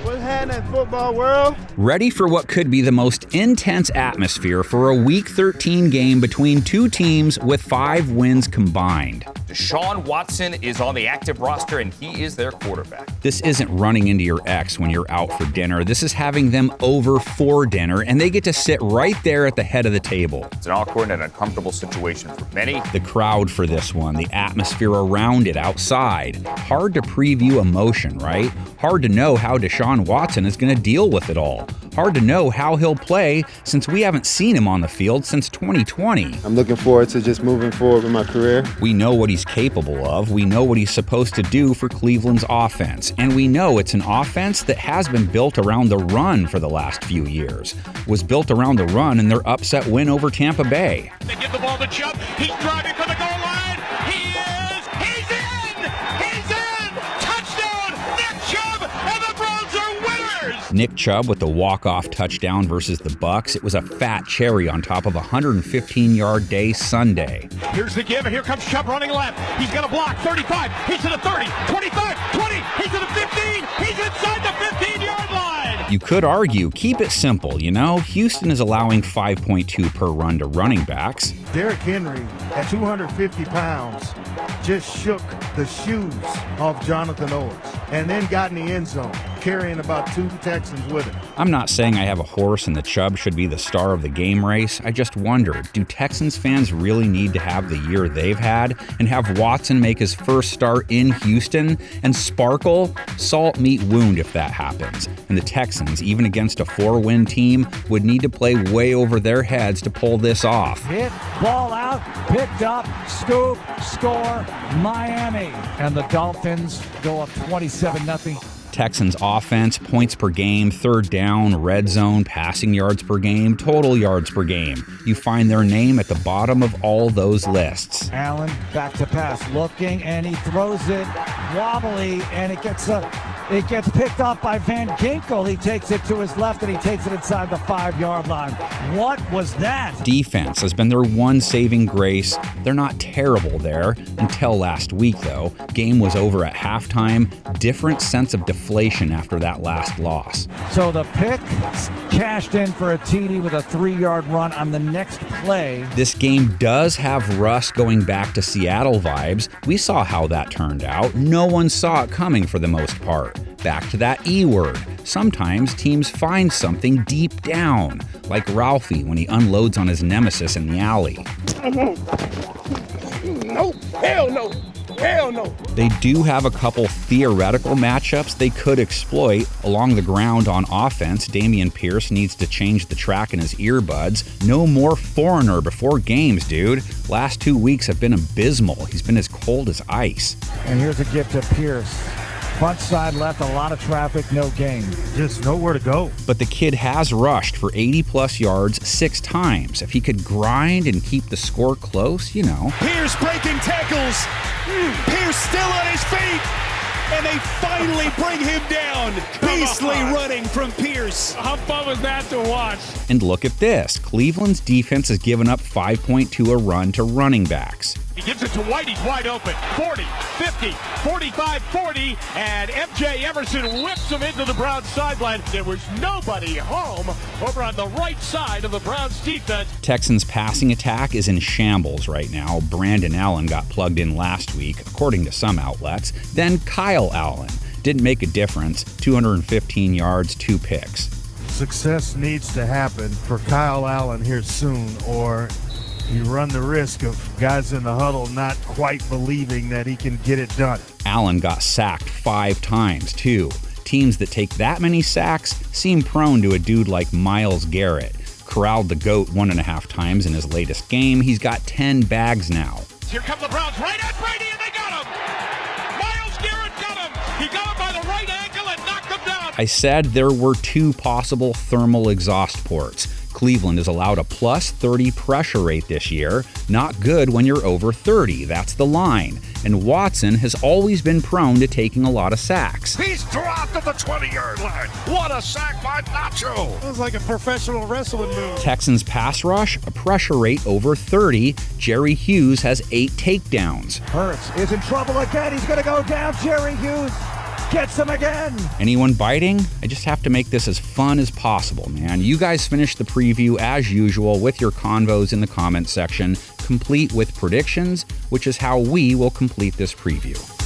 What's happening, football world? Ready for what could be the most intense atmosphere for a Week 13 game between two teams with 5 wins combined. Deshaun Watson is on the active roster, and he is their quarterback. This isn't running into your ex when you're out for dinner. This is having them over for dinner, and they get to sit right there at the head of the table. It's an awkward and uncomfortable situation for many. The crowd for this one, the atmosphere around it outside. Hard to preview emotion, right? Hard to know how Deshaun Watson is going to deal with it all. Hard to know how he'll play since we haven't seen him on the field since 2020. I'm looking forward to just moving forward with my career. We know what he's capable of. We know what he's supposed to do for Cleveland's offense. And we know it's an offense that has been built around the run for the last few years. Was built around the run in their upset win over Tampa Bay. They give the ball to Chubb. He's driving for the goal line. He's in! He's in! Touchdown! Nick Chubb, and the Browns are winners! Nick Chubb with the walk-off touchdown versus the Bucs. It was a fat cherry on top of a 115-yard day Sunday. Here's the give, and here comes Chubb running left. He's got a block, 35. He's to the 30, 25, 20. He's to the 15. He's inside the 15-yard line. You could argue, keep it simple, you know? Houston is allowing 5.2 per run to running backs. Derrick Henry, at 250 pounds, just shook the shoes off Jonathan Owens and then got in the end zone, carrying about 2 Texans with him. I'm not saying I have a horse and the Chubb should be the star of the game race. I just wonder, do Texans fans really need to have the year they've had and have Watson make his first start in Houston and sparkle? Salt, meat, wound if that happens. And the Texans, even against a 4-win team, would need to play way over their heads to pull this off. Hit, ball out, picked up, scoop, score, Miami. And the Dolphins go up 27-0. Texans offense, points per game, third down, red zone, passing yards per game, total yards per game. You find their name at the bottom of all those lists. Allen back to pass, looking, and he throws it wobbly, and it gets picked up by Van Ginkel. He takes it to his left, and he takes it inside the 5-yard line. What was that? Defense has been their one saving grace. They're not terrible there until last week, though. Game was over at halftime. Different sense of deflation after that last loss. So the pick cashed in for a TD with a 3-yard run on the next play. This game does have Russ going back to Seattle vibes. We saw how that turned out. No one saw it coming for the most part. Back to that E word. Sometimes teams find something deep down, like Ralphie when he unloads on his nemesis in the alley. No, hell no. Hell no. They do have a couple theoretical matchups they could exploit. Along the ground on offense, Dameon Pierce needs to change the track in his earbuds. No more foreigner before games, dude. Last 2 weeks have been abysmal. He's been as cold as ice. And here's a gift to Pierce. Front side left, a lot of traffic, no gain. Just nowhere to go. But the kid has rushed for 80-plus yards 6 times. If he could grind and keep the score close, you know. Pierce breaking tackles. Pierce still on his feet. And they finally bring him down. Beastly running from Pierce. How fun was that to watch? And look at this. Cleveland's defense has given up 5.2 a run to running backs. He gives it to White. He's wide open. 40, 50, 45, 40. And MJ Everson whips him into the Browns sideline. There was nobody home over on the right side of the Browns defense. Texans passing attack is in shambles right now. Brandon Allen got plugged in last week, according to some outlets. Then Kyle Allen didn't make a difference. 215 yards, 2 picks. Success needs to happen for Kyle Allen here soon, or you run the risk of guys in the huddle not quite believing that he can get it done. Allen got sacked 5 times, too. Teams that take that many sacks seem prone to a dude like Myles Garrett. Corralled the GOAT 1.5 times in his latest game. He's got 10 bags now. Here come the Browns right at Brady, and they got him! Myles Garrett got him! He got him by the right ankle and knocked him down! I said there were 2 possible thermal exhaust ports. Cleveland is allowed a plus 30 pressure rate this year. Not good when you're over 30. That's the line. And Watson has always been prone to taking a lot of sacks. He's dropped at the 20-yard line. What a sack by Nacho. It was like a professional wrestling move. Texans pass rush, a pressure rate over 30. Jerry Hughes has 8 takedowns. Hurts is in trouble again. He's going to go down. Jerry Hughes Gets him again. Anyone biting? I just have to make this as fun as possible, man. You guys finish the preview as usual with your convos in the comment section, complete with predictions, which is how we will complete this preview.